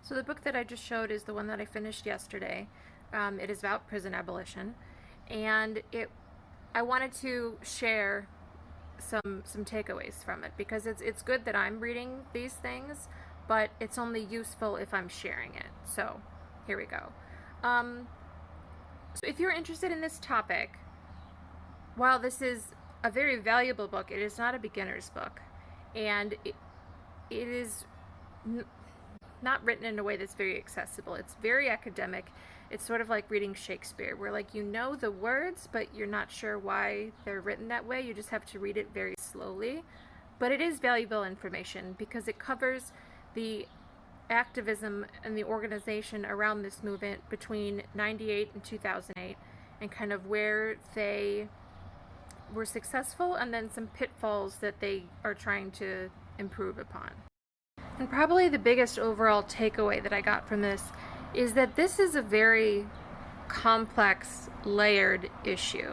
So the book that I just showed is the one that I finished yesterday. It is about prison abolition, and I wanted to share some takeaways from it because it's good that I'm reading these things, but it's only useful if I'm sharing it. So here we go. So if you're interested in this topic, while this is a very valuable book, it is not a beginner's book, and it is not written in a way that's very accessible. It's very academic. It's sort of like reading Shakespeare, where like you know the words, but you're not sure why they're written that way. You just have to read it very slowly. But it is valuable information because it covers the activism and the organization around this movement between 98 and 2008 and kind of where they were successful and then some pitfalls that they are trying to improve upon. And probably the biggest overall takeaway that I got from this is that this is a very complex, layered issue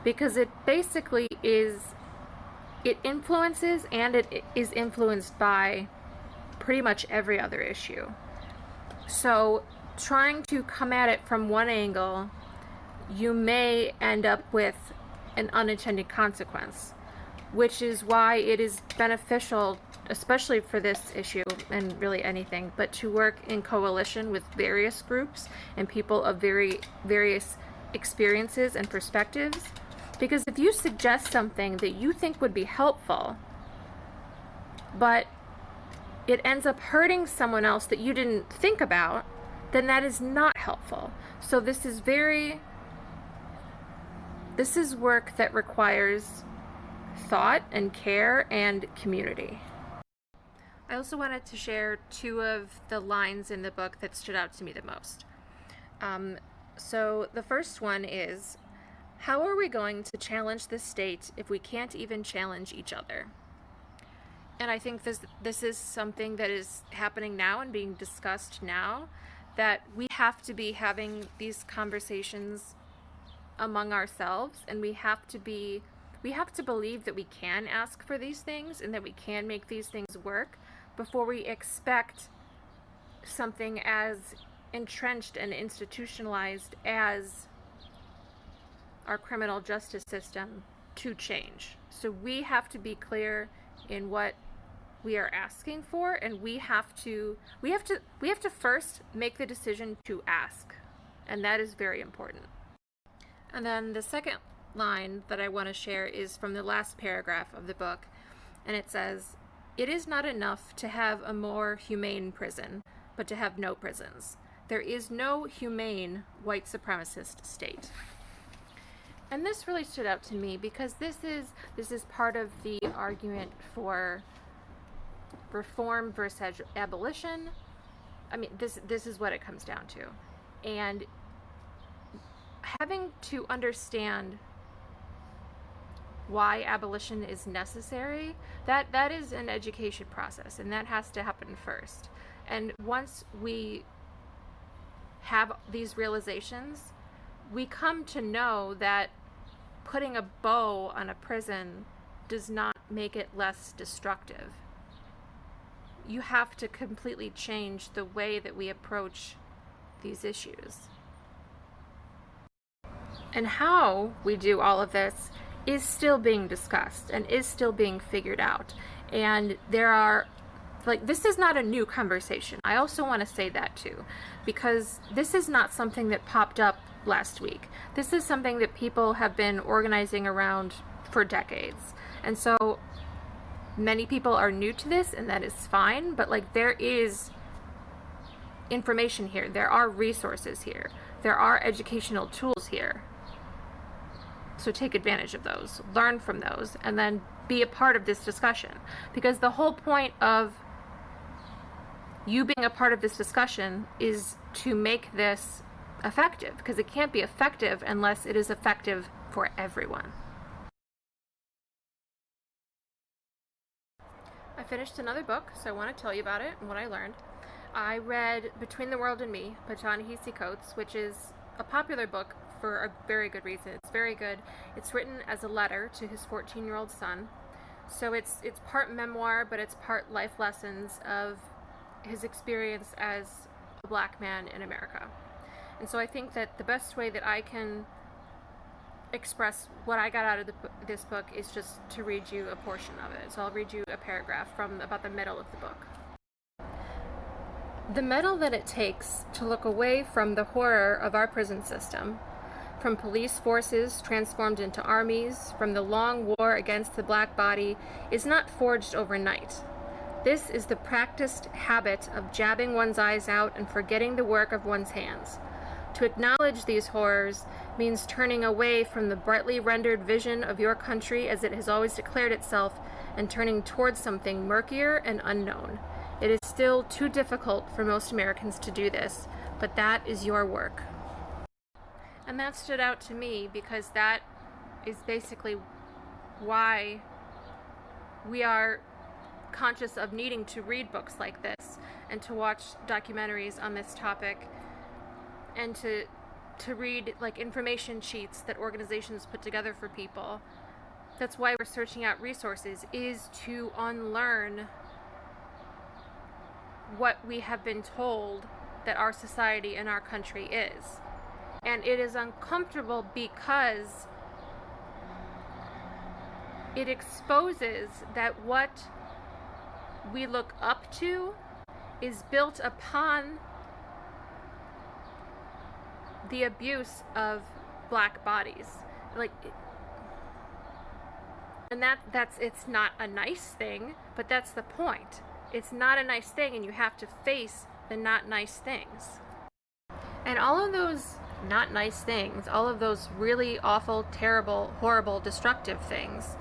because it basically it influences and it is influenced by pretty much every other issue. So trying to come at it from one angle, you may end up with an unintended consequence, which is why it is beneficial, especially for this issue and really anything, but to work in coalition with various groups and people of various experiences and perspectives. Because if you suggest something that you think would be helpful, but it ends up hurting someone else that you didn't think about, then that is not helpful. So this is work that requires thought and care and community. I also wanted to share two of the lines in the book that stood out to me the most. So the first one is, how are we going to challenge the state if we can't even challenge each other? And I think this is something that is happening now and being discussed now, that we have to be having these conversations among ourselves, and we have to believe that we can ask for these things and that we can make these things work before we expect something as entrenched and institutionalized as our criminal justice system to change. So we have to be clear in what we are asking for, and we have to first make the decision to ask, and that is very important. And then the second line that I want to share is from the last paragraph of the book, and it says, "It is not enough to have a more humane prison, but to have no prisons. There is no humane white supremacist state." And this really stood out to me because this is part of the argument for reform versus abolition. I mean, this is what it comes down to. And having to understand why abolition is necessary, that is an education process, and that has to happen first. And once we have these realizations, we come to know that putting a bow on a prison does not make it less destructive. You have to completely change the way that we approach these issues. And how we do all of this is still being discussed and is still being figured out. And there are, this is not a new conversation. I also want to say that too, because this is not something that popped up last week. This is something that people have been organizing around for decades. And so many people are new to this, and that is fine, but there is information here. There are resources here. There are educational tools here. So take advantage of those, learn from those, and then be a part of this discussion. Because the whole point of you being a part of this discussion is to make this effective, because it can't be effective unless it is effective for everyone. I finished another book, so I want to tell you about it and what I learned. I read Between the World and Me by Ta-Nehisi, which is a popular book for a very good reason. It's very good. It's written as a letter to his 14-year-old son. So it's part memoir, but it's part life lessons of his experience as a black man in America. And so I think that the best way that I can express what I got out of this book is just to read you a portion of it. So I'll read you a paragraph from about the middle of the book. The mettle that it takes to look away from the horror of our prison system, from police forces transformed into armies, from the long war against the black body, is not forged overnight. This is the practiced habit of jabbing one's eyes out and forgetting the work of one's hands. To acknowledge these horrors means turning away from the brightly rendered vision of your country as it has always declared itself and turning towards something murkier and unknown. It is still too difficult for most Americans to do this, but that is your work. And that stood out to me because that is basically why we are conscious of needing to read books like this and to watch documentaries on this topic and to read like information sheets that organizations put together for people. That's why we're searching out resources, is to unlearn what we have been told that our society and our country is. And it is uncomfortable because it exposes that what we look up to is built upon the abuse of black bodies. And it's not a nice thing, but that's the point. It's not a nice thing, and you have to face the not nice things. And all of those not nice things, all of those really awful, terrible, horrible, destructive things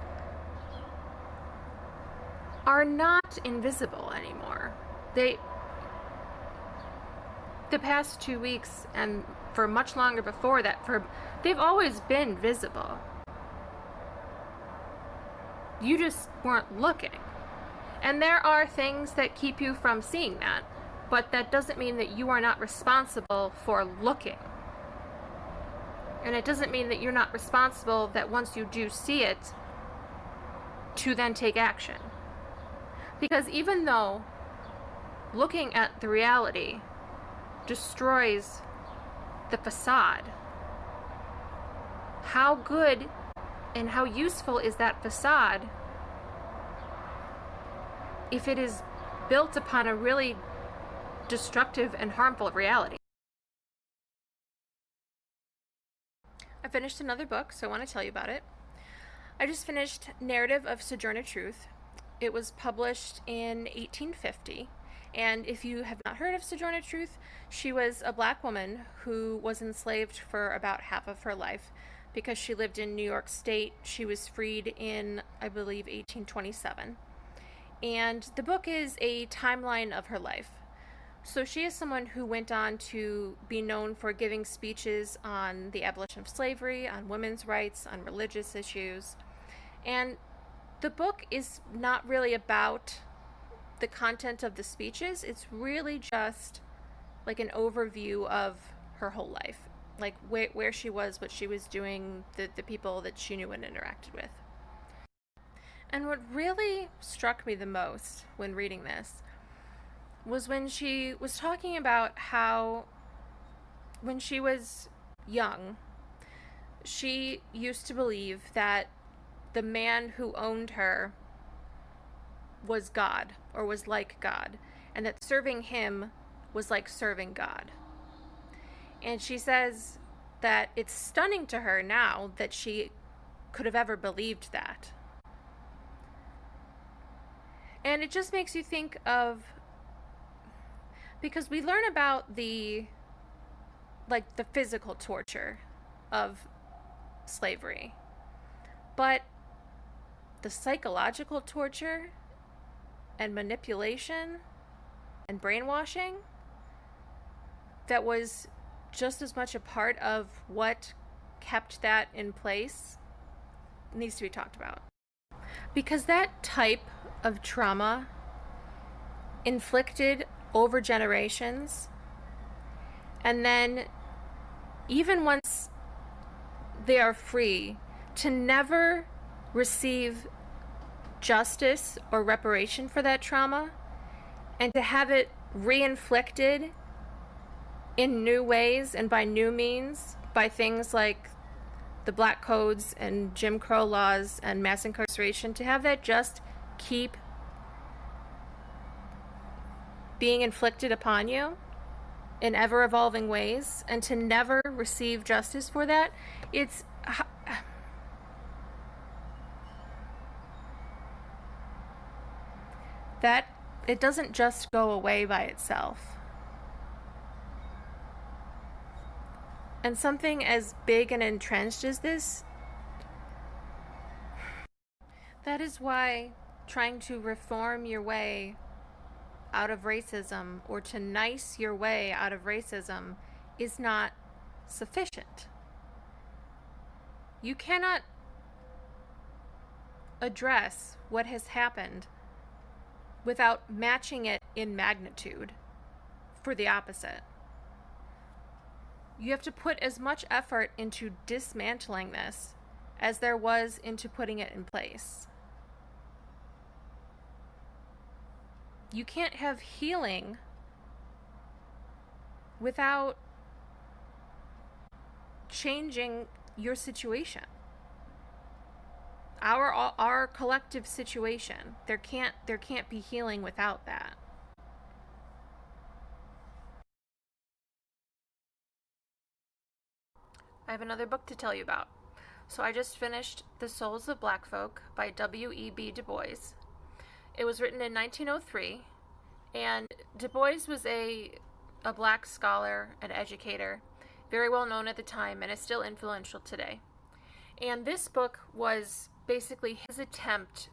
are not invisible anymore. The past 2 weeks, and for much longer before that, they've always been visible. You just weren't looking. And there are things that keep you from seeing that, but that doesn't mean that you are not responsible for looking. And it doesn't mean that you're not responsible that once you do see it, to then take action. Because even though looking at the reality destroys the facade, how good and how useful is that facade if it is built upon a really destructive and harmful reality? I finished another book, so I want to tell you about it. I just finished Narrative of Sojourner Truth. It was published in 1850, and if you have not heard of Sojourner Truth, she was a black woman who was enslaved for about half of her life because she lived in New York State. She was freed in, I believe, 1827. And the book is a timeline of her life. So she is someone who went on to be known for giving speeches on the abolition of slavery, on women's rights, on religious issues. And the book is not really about the content of the speeches. It's really just like an overview of her whole life, like where she was, what she was doing, the people that she knew and interacted with. And what really struck me the most when reading this was when she was talking about how when she was young, she used to believe that the man who owned her was God, or was like God, and that serving him was like serving God. And she says that it's stunning to her now that she could have ever believed that. And it just makes you think of, because we learn about the physical torture of slavery, but the psychological torture and manipulation and brainwashing that was just as much a part of what kept that in place needs to be talked about. Because that type of trauma inflicted over generations, and then even once they are free, to never receive justice or reparation for that trauma, and to have it re-inflicted in new ways, and by new means, by things like the black codes and Jim Crow laws and mass incarceration, to have that just keep being inflicted upon you in ever evolving ways, and to never receive justice for that, it's that it doesn't just go away by itself. And something as big and entrenched as this, that is why trying to reform your way out of racism, or to nice your way out of racism, is not sufficient. You cannot address what has happened without matching it in magnitude for the opposite. You have to put as much effort into dismantling this as there was into putting it in place. You can't have healing without changing your situation. Our collective situation. There can't be healing without that. I have another book to tell you about. So I just finished The Souls of Black Folk by W.E.B. DuBois. It was written in 1903, and DuBois was a black scholar and educator, very well known at the time, and is still influential today. And this book was basically his attempt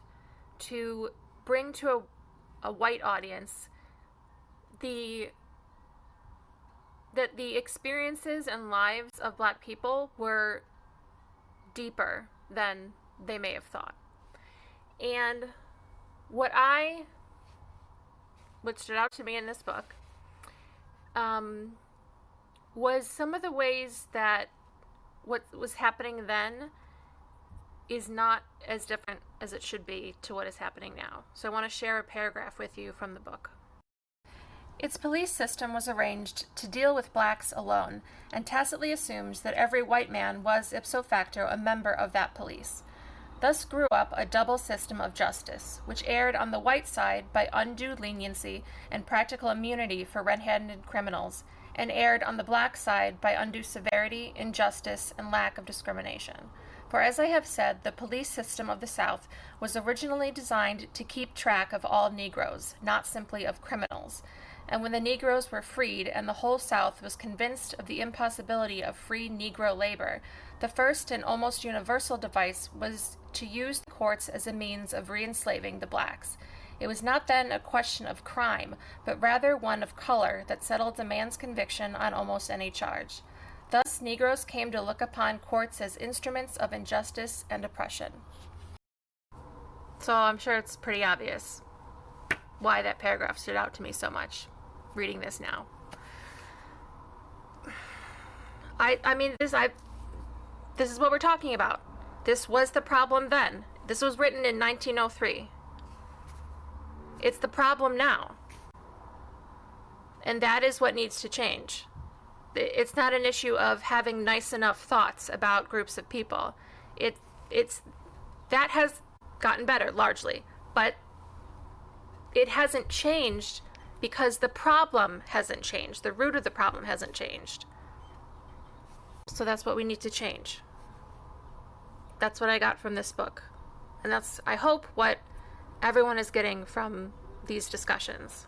to bring to a white audience that the experiences and lives of black people were deeper than they may have thought. And what stood out to me in this book was some of the ways that what was happening then is not as different as it should be to what is happening now. So I want to share a paragraph with you from the book. Its police system was arranged to deal with blacks alone, and tacitly assumed that every white man was ipso facto a member of that police. Thus grew up a double system of justice, which erred on the white side by undue leniency and practical immunity for red-handed criminals, and erred on the black side by undue severity, injustice, and lack of discrimination. For as I have said, the police system of the South was originally designed to keep track of all Negroes, not simply of criminals. And when the Negroes were freed and the whole South was convinced of the impossibility of free Negro labor, the first and almost universal device was to use the courts as a means of re-enslaving the blacks. It was not then a question of crime, but rather one of color that settled a man's conviction on almost any charge. Thus, Negroes came to look upon courts as instruments of injustice and oppression. So I'm sure it's pretty obvious why that paragraph stood out to me so much, reading this now. I mean, this is what we're talking about. This was the problem then. This was written in 1903. It's the problem now. And that is what needs to change. It's not an issue of having nice enough thoughts about groups of people. It's that has gotten better largely, but it hasn't changed because the problem hasn't changed. The root of the problem hasn't changed. So that's what we need to change. That's what I got from this book. And that's, I hope, what everyone is getting from these discussions.